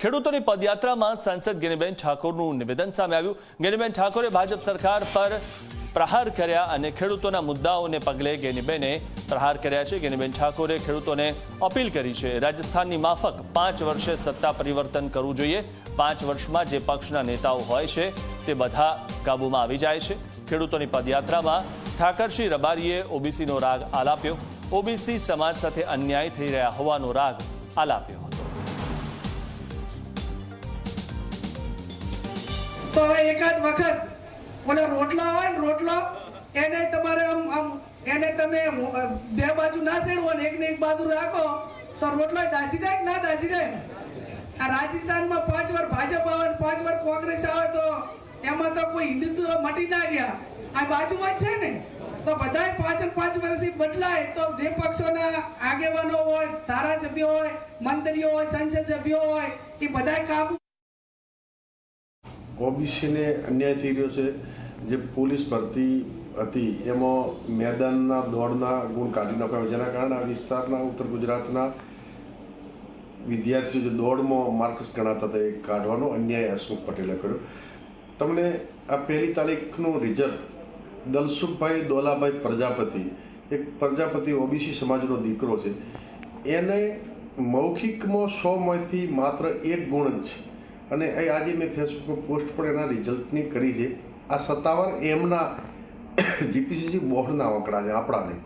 ખેડૂતોની પદયાત્રામાં સાંસદ ગેનીબેન ઠાકોરનું નિવેદન સામે આવ્યું। ગેનીબેન ઠાકોરે ભાજપ સરકાર પર પ્રહાર કર્યા અને ખેડૂતોના મુદ્દાઓને પગલે ગેનીબેને પ્રહાર કર્યા છે। ગેનીબેન ઠાકોરે ખેડૂતોને અપીલ કરી છે રાજસ્થાનની માફક 5 વર્ષે સત્તા પરિવર્તન કરવું જોઈએ। 5 વર્ષમાં જે પક્ષના નેતાઓ હોય છે તે બધા કાબૂમાં આવી જાય છે। ખેડૂતોની પદયાત્રામાં ઠાકરસિંહ રબારીએ ઓબીસીનો રાગ આલાપ્યો। ઓબીસી સમાજ સાથે અન્યાય થઈ રહ્યા હોવાનો રાગ આલાપ્યો હતો। તો એકાદ વખત ઓલા રોટલા હોય ને રોટલો એને તમારે આમ એને તમે બે બાજુ ના સેડવો ને એકને એક બાજુ રાખો તો રોટલો દાજી જાય કે ના દાજી જાય। આ રાજસ્થાનમાં 5 વાર ભાજપ આવે ને 5 વાર કોંગ્રેસ આવે તો એમાં તો કોઈ હિન્દુત્વ મટી ના ગયા। આ બાજુમાં જ છે ને તો બધા 5 વર્ષથી બદલાય તો જે પક્ષોના આગેવાનો હોય, ધારાસભ્યો હોય, મંત્રીઓ હોય, સંસદ સભ્યો હોય એ બધા કાબુ ઓબીસીને અન્યાય થઈ રહ્યો છે। જે પોલીસ ભરતી હતી એમાં મેદાનના દોડના ગુણ કાઢી નાખ્યા, જેના કારણે આ વિસ્તારના ઉત્તર ગુજરાતના વિદ્યાર્થીઓ જે દોડમાં માર્કસ ગણાતા હતા એ કાઢવાનો અન્યાય હસમુખ પટેલે કર્યો। તમને આ 1 તારીખનું રિઝલ્ટ દલસુખભાઈ દોલાભાઈ પ્રજાપતિ, એક પ્રજાપતિ ઓબીસી સમાજનો દીકરો છે, એને મૌખિકમાં 100માંથી માત્ર 1 ગુણ જ છે અને આજે મેં ફેસબુક પોસ્ટ પણ એના રિઝલ્ટની કરી છે। આ સત્તાવાર એમના જીપીસીસી બોર્ડના આંકડા છે, આપણા નહીં।